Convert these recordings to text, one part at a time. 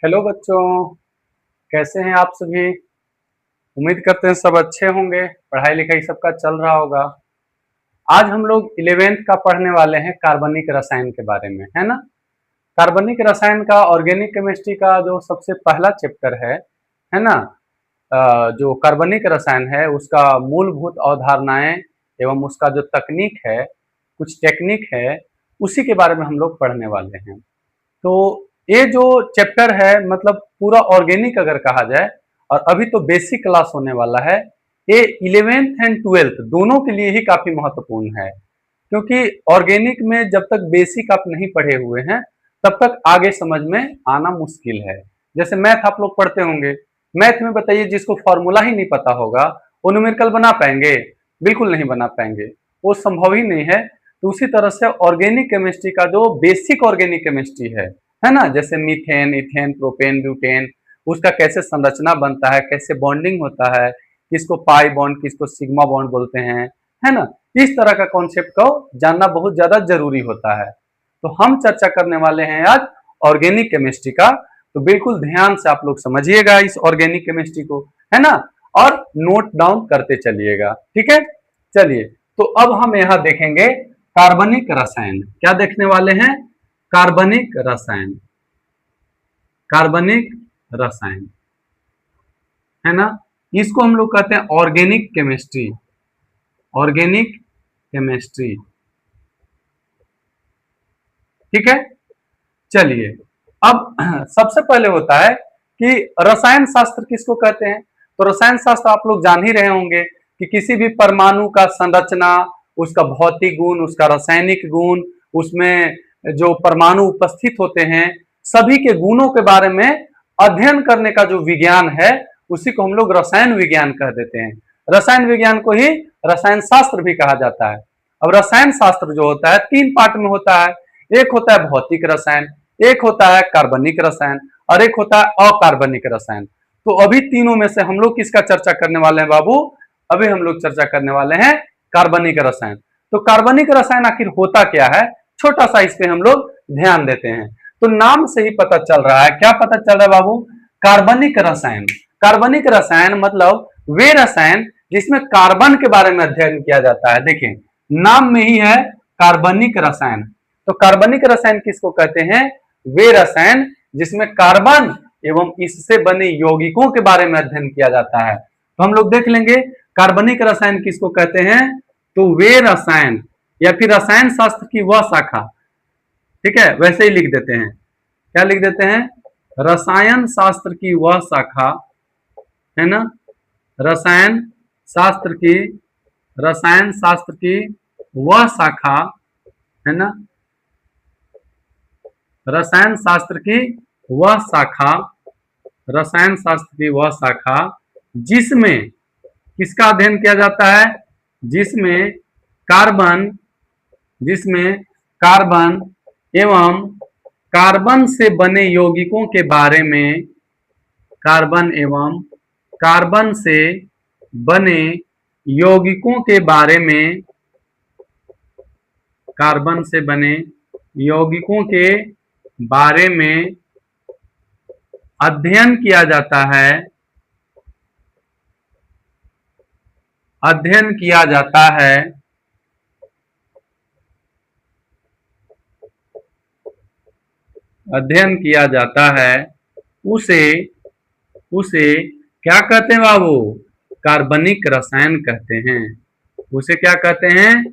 Hello बच्चों, कैसे हैं आप सभी। उम्मीद करते हैं सब अच्छे होंगे, पढ़ाई लिखाई सबका चल रहा होगा। आज हम लोग 11th का पढ़ने वाले हैं कार्बनिक रसायन के बारे में, है ना। कार्बनिक रसायन का ऑर्गेनिक केमिस्ट्री का जो सबसे पहला चैप्टर है ना। जो कार्बनिक रसायन है उसका मूलभूत अवधारणाएं एवं उसका जो तकनीक है, कुछ टेक्निक है, उसी के बारे में हम लोग पढ़ने वाले हैं। तो ये जो चैप्टर है मतलब पूरा ऑर्गेनिक अगर कहा जाए, और अभी तो बेसिक क्लास होने वाला है, ये 11th एंड 12th दोनों के लिए ही काफी महत्वपूर्ण है। क्योंकि ऑर्गेनिक में जब तक बेसिक आप नहीं पढ़े हुए हैं तब तक आगे समझ में आना मुश्किल है। जैसे मैथ आप लोग पढ़ते होंगे, मैथ में बताइए जिसको फॉर्मूला ही नहीं पता होगा वो न्यूमेरिकल बना पाएंगे? बिल्कुल नहीं बना पाएंगे, वो संभव ही नहीं है। तो उसी तरह से ऑर्गेनिक केमिस्ट्री का जो बेसिक ऑर्गेनिक केमिस्ट्री है ना, जैसे मीथेन, इथेन, प्रोपेन, ब्यूटेन, उसका कैसे संरचना बनता है, कैसे बॉन्डिंग होता है, किसको पाई बॉन्ड, किसको सिग्मा बॉन्ड बोलते हैं, है ना। इस तरह का कॉन्सेप्ट को जानना बहुत ज्यादा जरूरी होता है। तो हम चर्चा करने वाले हैं आज ऑर्गेनिक केमिस्ट्री का। तो बिल्कुल ध्यान से आप लोग समझिएगा इस ऑर्गेनिक केमिस्ट्री को, है ना, और नोट डाउन करते चलिएगा, ठीक है। चलिए, तो अब हम यहाँ देखेंगे कार्बनिक रसायन। क्या देखने वाले हैं? कार्बनिक रसायन। कार्बनिक रसायन, है ना। इसको हम लोग कहते हैं ऑर्गेनिक केमिस्ट्री। ऑर्गेनिक केमिस्ट्री, ठीक है। चलिए, अब सबसे पहले होता है कि रसायन शास्त्र किसको कहते हैं। तो रसायन शास्त्र आप लोग जान ही रहे होंगे कि किसी भी परमाणु का संरचना, उसका भौतिक गुण, उसका रासायनिक गुण, उसमें जो परमाणु उपस्थित होते हैं सभी के गुणों के बारे में अध्ययन करने का जो विज्ञान है उसी को हम लोग रसायन विज्ञान कह देते हैं। रसायन विज्ञान को ही रसायन शास्त्र भी कहा जाता है। अब रसायन शास्त्र जो होता है तीन पार्ट में होता है। एक होता है भौतिक रसायन, एक होता है कार्बनिक रसायन, और एक होता है अकार्बनिक रसायन। तो अभी तीनों में से हम लोग किसका चर्चा करने वाले हैं बाबू? अभी हम लोग चर्चा करने वाले हैं कार्बनिक रसायन। तो कार्बनिक रसायन आखिर होता क्या है, छोटा सा इस पे हम लोग ध्यान देते हैं। तो नाम से ही पता चल रहा है, क्या पता चल रहा है बाबू? कार्बनिक रसायन। कार्बनिक रसायन मतलब वे रसायन जिसमें कार्बन के बारे में अध्ययन किया जाता है। देखें, नाम में ही है कार्बनिक रसायन। तो कार्बनिक रसायन किसको कहते हैं? वे रसायन जिसमें कार्बन एवं इससे बने यौगिकों के बारे में अध्ययन किया जाता है। तो हम लोग देख लेंगे कार्बनिक रसायन किसको कहते हैं। तो वे रसायन या फिर रसायन शास्त्र की वह शाखा, ठीक है, वैसे ही लिख देते हैं। क्या लिख देते हैं? रसायन शास्त्र की वह शाखा, है ना। रसायन शास्त्र की, रसायन शास्त्र की वह शाखा, है ना। रसायन शास्त्र की वह शाखा, रसायन शास्त्र की वह शाखा जिसमें किसका अध्ययन किया जाता है? जिसमें कार्बन, जिसमें कार्बन एवं कार्बन से बने यौगिकों के बारे में, कार्बन एवं कार्बन से बने यौगिकों के बारे में, कार्बन से बने यौगिकों के बारे में अध्ययन किया जाता है, अध्ययन किया जाता है, अध्ययन किया जाता है, उसे उसे क्या कहते हैं बाबू? कार्बनिक रसायन कहते हैं। उसे क्या कहते हैं?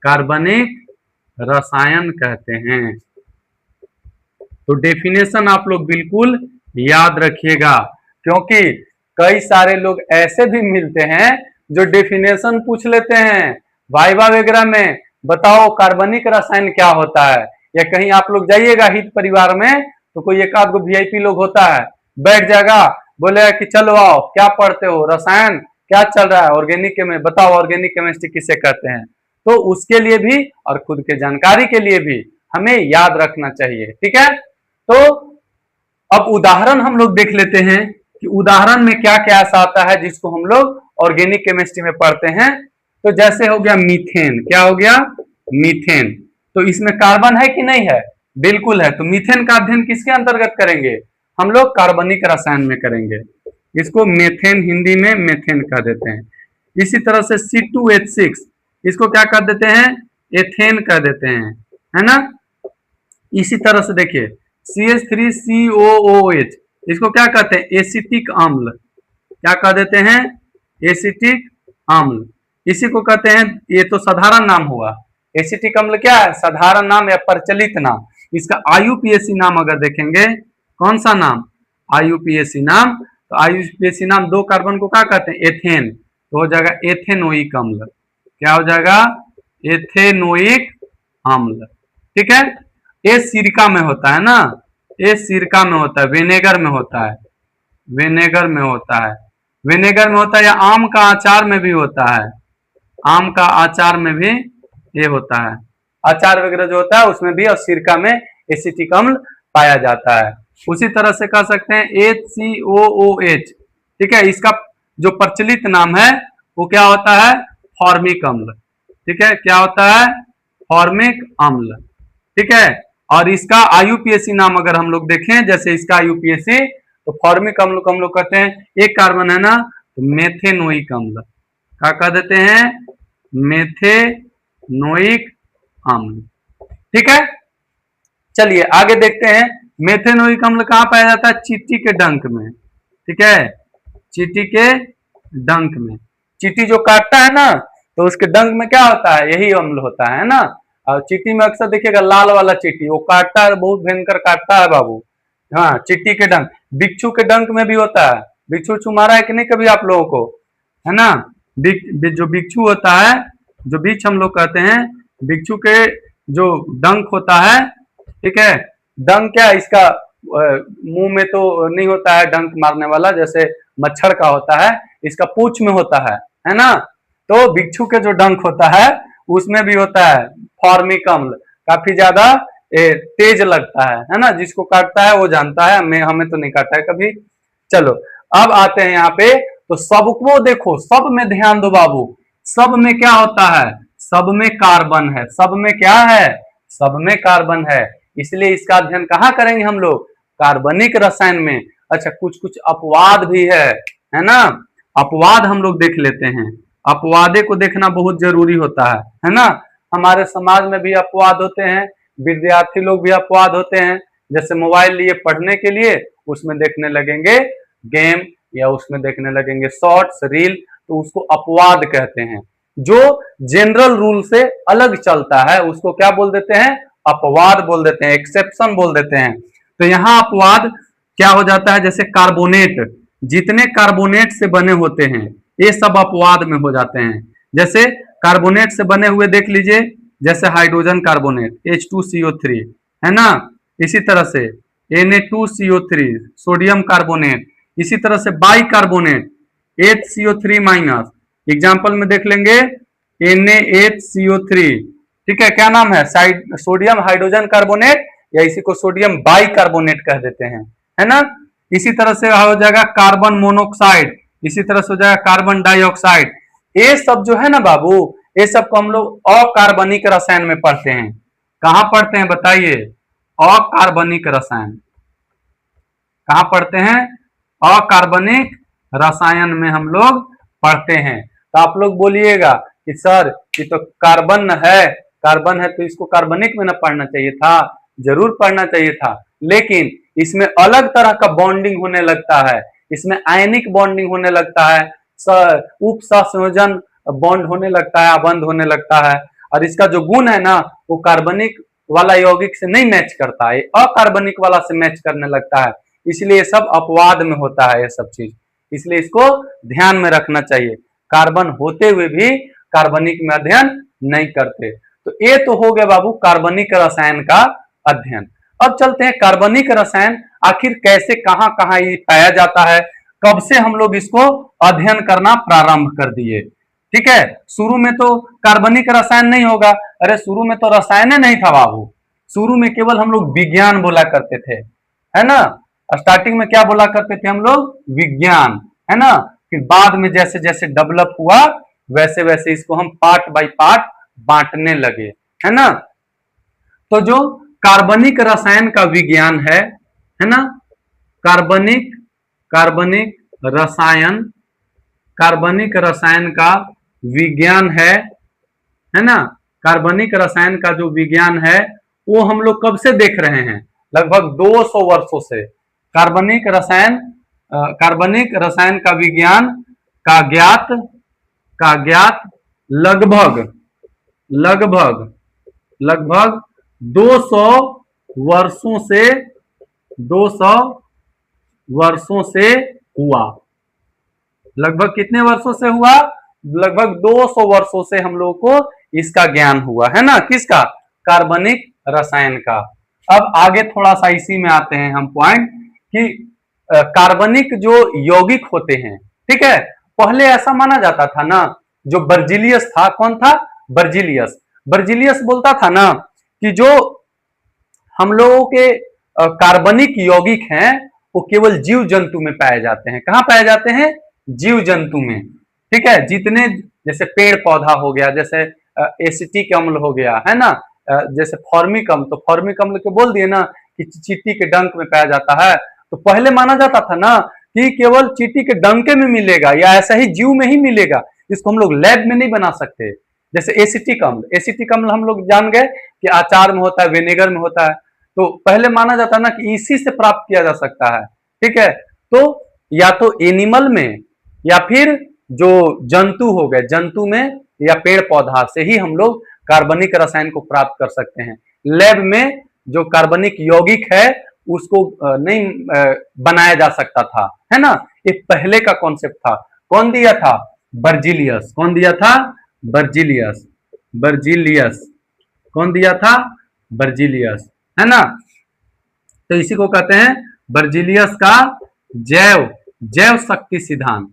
कार्बनिक रसायन कहते हैं। तो डेफिनेशन आप लोग बिल्कुल याद रखिएगा, क्योंकि कई सारे लोग ऐसे भी मिलते हैं जो डेफिनेशन पूछ लेते हैं वाइवा वगैरह में, बताओ कार्बनिक रसायन क्या होता है। या कहीं आप लोग जाइएगा हित परिवार में तो कोई एक आध गो वीआईपी लोग होता है, बैठ जाएगा, बोलेगा कि चलो आओ क्या पढ़ते हो, रसायन क्या चल रहा है, ऑर्गेनिक में बताओ ऑर्गेनिक केमिस्ट्री किसे कहते हैं। तो उसके लिए भी और खुद के जानकारी के लिए भी हमें याद रखना चाहिए, ठीक है। तो अब उदाहरण हम लोग देख लेते हैं कि उदाहरण में क्या क्या ऐसा आता है जिसको हम लोग ऑर्गेनिक केमिस्ट्री में पढ़ते हैं। तो जैसे हो गया मीथेन, क्या हो गया? मीथेन। तो इसमें कार्बन है कि नहीं है? बिल्कुल है। तो मीथेन का अध्ययन किसके अंतर्गत करेंगे? हम लोग कार्बनिक रसायन में करेंगे। इसको मेथेन, हिंदी में मेथेन कह देते हैं। इसी तरह से C2H6 इसको क्या कर देते हैं, एथेन कह देते हैं, है ना। इसी तरह से देखिए CH3COOH इसको क्या कहते हैं, एसिटिक अम्ल, क्या कह देते हैं, एसिटिक अम्ल। इसी को कहते हैं, ये तो साधारण नाम हुआ, एसिटिक अम्ल क्या है, साधारण नाम या प्रचलित नाम। इसका आईयूपीएसी नाम अगर देखेंगे, कौन सा नाम, आईयूपीएसी नाम। तो आईयूपीएसी नाम दो कार्बन को क्या कहते हैं, एथेन, तो हो जाएगा एथेनोइक अम्ल। क्या हो जाएगा, एथेनोइक अम्ल। ठीक है। ये सिरका में होता है ना, ये सिरका में होता है, विनेगर में होता है, विनेगर में होता है, विनेगर में होता है, या आम का अचार में भी होता है, आम का अचार में भी ये होता है, अचार वगैरह जो होता है उसमें भी, और सिरका में एसिटिक अम्ल पाया जाता है। उसी तरह से कह सकते हैं HCOOH, ठीक है, इसका जो प्रचलित नाम है वो क्या होता है, फॉर्मिक अम्ल। ठीक है, क्या होता है, फॉर्मिक अम्ल। ठीक है, और इसका आईयूपीएसी नाम अगर हम लोग देखें, जैसे इसका आईयूपीएसी, तो फॉर्मिक अम्ल को हम लोग कहते हैं, एक कार्बन है ना, तो मेथेनोइक अम्ल, क्या कह देते हैं, मेथेनोइक अम्ल। ठीक है, चलिए आगे देखते हैं। मेथेनोइक अम्ल कहां पाया जाता है, चींटी के डंक में। ठीक है, चींटी के डंक में, चींटी जो काटता है ना, तो उसके डंक में क्या होता है, यही अम्ल होता है ना। और चींटी में अक्सर देखिएगा लाल वाला चींटी, वो काटता है, बहुत भयंकर काटता है बाबू। हाँ, चींटी के डंक, बिच्छू के डंक में भी होता है। बिच्छू मारा है कि नहीं कभी आप लोगों को, है ना। जो बिच्छू होता है, जो बिच्छ हम लोग कहते हैं, बिच्छू के जो डंक होता है, ठीक है, डंक क्या इसका मुंह में तो नहीं होता है डंक मारने वाला, जैसे मच्छर का होता है, इसका पूंछ में होता है ना। तो बिच्छू के जो डंक होता है उसमें भी होता है फॉर्मिक अम्ल, काफी ज्यादा तेज लगता है ना। जिसको काटता है वो जानता है, हमें तो नहीं काटा है कभी। चलो अब आते हैं यहाँ पे, तो सबको देखो, सब में ध्यान दो बाबू, सब में क्या होता है, सब में कार्बन है, सब में क्या है, सब में कार्बन है। इसलिए इसका अध्ययन कहाँ करेंगे हम लोग, कार्बनिक रसायन में। अच्छा, कुछ कुछ अपवाद भी है ना, अपवाद हम लोग देख लेते हैं। अपवादे को देखना बहुत जरूरी होता है ना। हमारे समाज में भी अपवाद होते हैं, विद्यार्थी लोग भी अपवाद होते हैं। जैसे मोबाइल लिए पढ़ने के लिए, उसमें देखने लगेंगे गेम, या उसमें देखने लगेंगे शॉर्ट्स, रील, तो उसको अपवाद कहते हैं। जो जनरल रूल से अलग चलता है उसको क्या बोल देते हैं, अपवाद बोल देते हैं, एक्सेप्शन बोल देते हैं। तो यहाँ अपवाद क्या हो जाता है, जैसे कार्बोनेट, जितने कार्बोनेट से बने होते हैं ये सब अपवाद में हो जाते हैं। जैसे कार्बोनेट से बने हुए देख लीजिए, जैसे हाइड्रोजन कार्बोनेट H2CO3, है ना। इसी तरह से Na2CO3 सोडियम कार्बोनेट, इसी तरह से बाई कार्बोनेट HCO3-, एग्जाम्पल में देख लेंगे NaHCO3, ठीक है, क्या नाम है, सोडियम हाइड्रोजन कार्बोनेट, या इसी को सोडियम बाई कार्बोनेट कह देते हैं, है ना। इसी तरह से हो जाएगा कार्बन मोनोक्साइड, इसी तरह से हो जाएगा कार्बन डाइऑक्साइड। ये सब जो है ना बाबू, ये सब को हम लोग अकार्बनिक रसायन में पढ़ते हैं। कहां पढ़ते हैं बताइए, अकार्बनिक रसायन, कहां पढ़ते हैं, अकार्बनिक रसायन में हम लोग पढ़ते हैं। तो आप लोग बोलिएगा कि सर ये तो कार्बन है, कार्बन है तो इसको कार्बनिक में ना पढ़ना चाहिए था, जरूर पढ़ना चाहिए था, लेकिन इसमें अलग तरह का बॉन्डिंग होने लगता है, इसमें आयनिक बॉन्डिंग होने लगता है, उप सहसंयोजन बॉन्ड होने लगता है, अबंध होने लगता है, और इसका जो गुण है ना वो कार्बनिक वाला यौगिक से नहीं मैच करता है, अकार्बनिक वाला से मैच करने लगता है। इसलिए ये सब अपवाद में होता है ये सब चीज, इसलिए इसको ध्यान में रखना चाहिए। कार्बन होते हुए भी कार्बनिक में अध्ययन नहीं करते। तो ये तो हो गया बाबू कार्बनिक रसायन का अध्ययन। अब चलते हैं कार्बनिक रसायन आखिर कैसे, कहां कहां ये पाया जाता है, कब से हम लोग इसको अध्ययन करना प्रारंभ कर दिए। ठीक है, शुरू में तो कार्बनिक रसायन नहीं होगा, अरे शुरू में तो रसायन नहीं था बाबू, शुरू में केवल हम लोग विज्ञान बोला करते थे, है ना। स्टार्टिंग में क्या बोला करते थे हम लोग, विज्ञान, है ना। फिर बाद में जैसे जैसे डेवलप हुआ वैसे वैसे इसको हम पार्ट बाय पार्ट बांटने लगे, है ना। तो जो कार्बनिक रसायन का विज्ञान है ना, कार्बनिक कार्बनिक रसायन कार्बनिक रसायन का विज्ञान है ना। कार्बनिक रसायन का जो विज्ञान है वो हम लोग कब से देख रहे हैं, लगभग 200 वर्षों से। कार्बनिक रसायन का विज्ञान का ज्ञात लगभग लगभग लगभग 200 वर्षों से 200 वर्षों से हुआ। लगभग कितने वर्षों से हुआ, लगभग 200 वर्षों से हम लोगों को इसका ज्ञान हुआ है ना, किसका, कार्बनिक रसायन का। अब आगे थोड़ा सा इसी में आते हैं हम पॉइंट कि कार्बनिक जो यौगिक होते हैं, ठीक है, पहले ऐसा माना जाता था ना, जो बर्जिलियस था, कौन था, बर्जिलियस बोलता था ना कि जो हम लोगों के कार्बनिक यौगिक हैं वो केवल जीव जंतु में पाए जाते हैं। कहाँ पाए जाते हैं, जीव जंतु में, ठीक है। जितने जैसे पेड़ पौधा हो गया, जैसे एसिटिक अम्ल हो गया, है ना, जैसे फॉर्मिक अम्ल, तो फॉर्मिक अम्ल के बोल दिए ना कि चींटी के डंक में पाया जाता है। तो पहले माना जाता था ना कि केवल चींटी के डंके में मिलेगा या ऐसा ही जीव में ही मिलेगा, इसको हम लोग लैब में नहीं बना सकते। जैसे एसिटिक अम्ल हम लोग जान गए कि अचार में होता है, विनेगर में होता है, तो पहले माना जाता ना कि इसी से प्राप्त किया जा सकता है, ठीक है। तो या तो एनिमल में या फिर जो जंतु हो गए, जंतु में या पेड़ पौधा से ही हम लोग कार्बनिक रसायन को प्राप्त कर सकते हैं। लैब में जो कार्बनिक यौगिक है उसको नहीं बनाया जा सकता था, है ना। ये पहले का कॉन्सेप्ट था। कौन दिया था, बर्जिलियस। कौन दिया था, बर्जिलियस। कौन दिया था, बर्जिलियस, है ना। तो इसी को कहते हैं बर्जिलियस का जैव शक्ति सिद्धांत।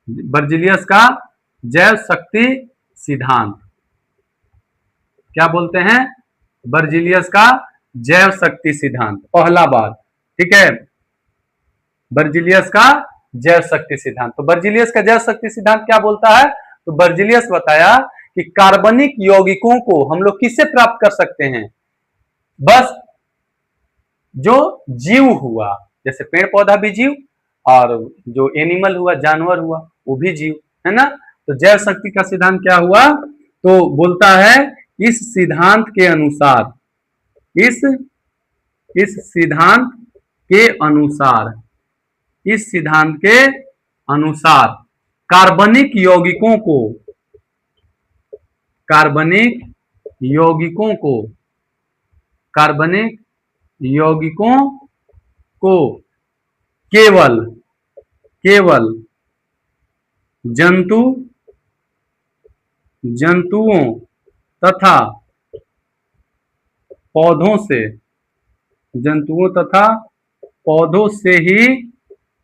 बर्जिलियस का जैव शक्ति सिद्धांत क्या बोलते हैं, बर्जिलियस का जैव शक्ति सिद्धांत, पहला बात, ठीक है, बर्जिलियस का जैव शक्ति सिद्धांत। तो बर्जिलियस का जैव शक्ति सिद्धांत क्या बोलता है, तो बर्जिलियस बताया कि कार्बनिक यौगिकों को हम लोग किससे प्राप्त कर सकते हैं, बस जो जीव हुआ, जैसे पेड़ पौधा भी जीव और जो एनिमल हुआ, जानवर हुआ, वो भी जीव, है ना। तो जैव शक्ति का सिद्धांत क्या हुआ, तो बोलता है इस सिद्धांत के अनुसार, इस सिद्धांत के अनुसार, इस सिद्धांत के अनुसार कार्बनिक यौगिकों को, कार्बनिक यौगिकों को, कार्बनिक यौगिकों को केवल जंतुओं तथा पौधों से ही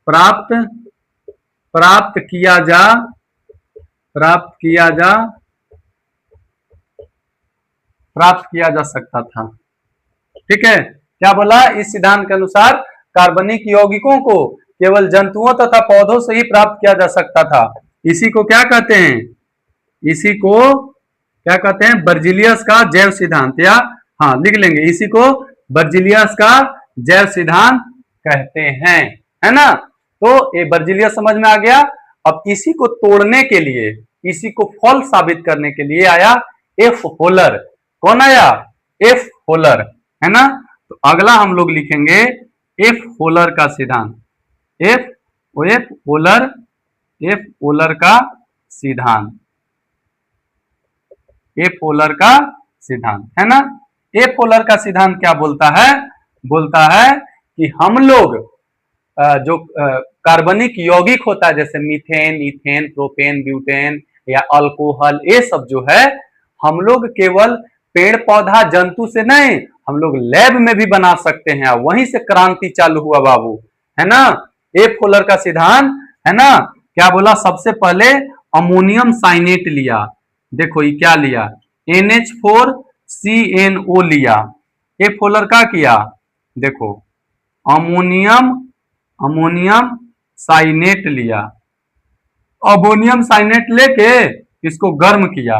प्राप्त किया जा सकता था, ठीक है। क्या बोला, इस सिद्धांत के अनुसार कार्बनिक यौगिकों को केवल जंतुओं तथा पौधों से ही प्राप्त किया जा सकता था। इसी को क्या कहते हैं, इसी को क्या कहते हैं, बर्जिलियस का जैव सिद्धांत, या हाँ लिख लेंगे, इसी को बर्जिलियस का जैव सिद्धांत कहते हैं, है ना। तो ये बर्जिलियस समझ में आ गया। अब इसी को तोड़ने के लिए, इसी को फॉल्स साबित करने के लिए आया एफ होलर। कौन आया, एफ होलर, है ना। तो अगला हम लोग लिखेंगे एफ होलर का सिद्धांत, एफ होलर का सिद्धांत, एफ होलर का सिद्धांत, है ना। एफ होलर का सिद्धांत क्या बोलता है, बोलता है कि हम लोग जो कार्बनिक यौगिक होता है, जैसे मीथेन, इथेन, प्रोपेन, ब्यूटेन या अल्कोहल, ये सब जो है हम लोग केवल पेड़ पौधा जंतु से नहीं, हम लोग लैब में भी बना सकते हैं। वहीं से क्रांति चालू हुआ बाबू, है ना। एफ होलर का सिद्धांत, है ना। क्या बोला, सबसे पहले अमोनियम साइनेट लिया, देखो ये क्या लिया, NH4CNO लिया। एफ होलर का किया, देखो अमोनियम साइनेट लिया। अमोनियम साइनेट लेके इसको गर्म किया,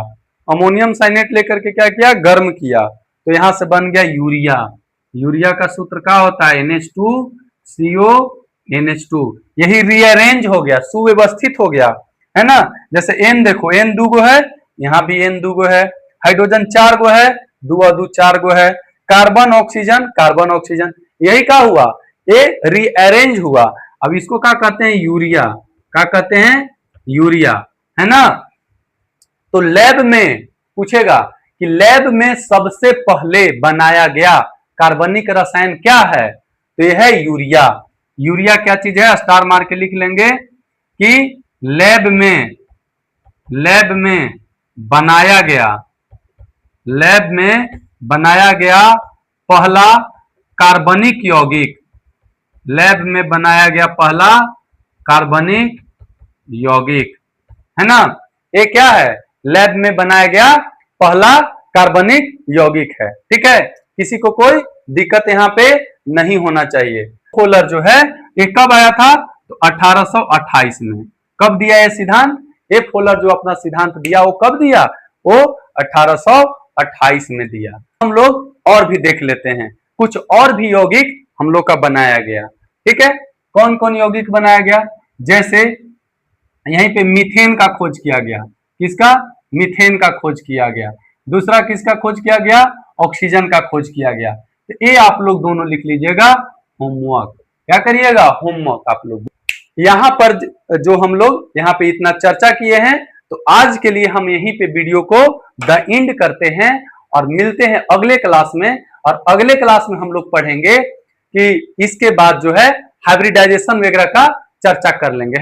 अमोनियम साइनेट लेकर के क्या किया, गर्म किया, तो यहां से बन गया यूरिया। यूरिया का सूत्र क्या होता है, NH2CO NH2, यही रीअरेंज हो गया, सुव्यवस्थित हो गया, है ना। जैसे N देखो, N दूगो है, यहाँ भी N दूगो है, हाइड्रोजन 4 गो है, 2 और 2 4 गो है, कार्बन ऑक्सीजन, कार्बन ऑक्सीजन, यही क्या हुआ, ये रीअरेंज हुआ। अब इसको क्या कहते हैं, यूरिया, क्या कहते हैं, यूरिया, है ना। तो लैब में पूछेगा कि लैब में सबसे पहले बनाया गया कार्बनिक रसायन क्या है, तो यह है यूरिया। यूरिया क्या चीज है, स्टार मार के लिख लेंगे कि लैब में बनाया गया, लैब में बनाया गया पहला कार्बनिक यौगिक, लैब में बनाया गया पहला कार्बनिक यौगिक, है ना। ये क्या है, लैब में बनाया गया पहला कार्बनिक यौगिक है, ठीक है। किसी को कोई दिक्कत यहाँ पे नहीं होना चाहिए। फोलर जो है ये कब आया था, तो 1828 में। कब दिया ये सिद्धांत, ये फोलर जो अपना सिद्धांत दिया वो कब दिया, वो 1828 में दिया। हम लोग और भी देख लेते हैं, कुछ और भी यौगिक हम लोग का बनाया गया, ठीक है। कौन कौन यौगिक बनाया गया, जैसे यहीं पे मीथेन का खोज किया गया, किसका, मीथेन का खोज किया गया। दूसरा किसका खोज किया गया, ऑक्सीजन का खोज किया गया। तो ये आप लोग दोनों लिख लीजिएगा, होमवर्क, क्या करिएगा, होमवर्क आप लोग। यहाँ पर जो हम लोग यहाँ पे इतना चर्चा किए हैं, तो आज के लिए हम यहीं पे वीडियो को द एंड करते हैं और मिलते हैं अगले क्लास में। और अगले क्लास में हम लोग पढ़ेंगे कि इसके बाद जो है हाइब्रिडाइजेशन वगैरह का चर्चा कर लेंगे, है।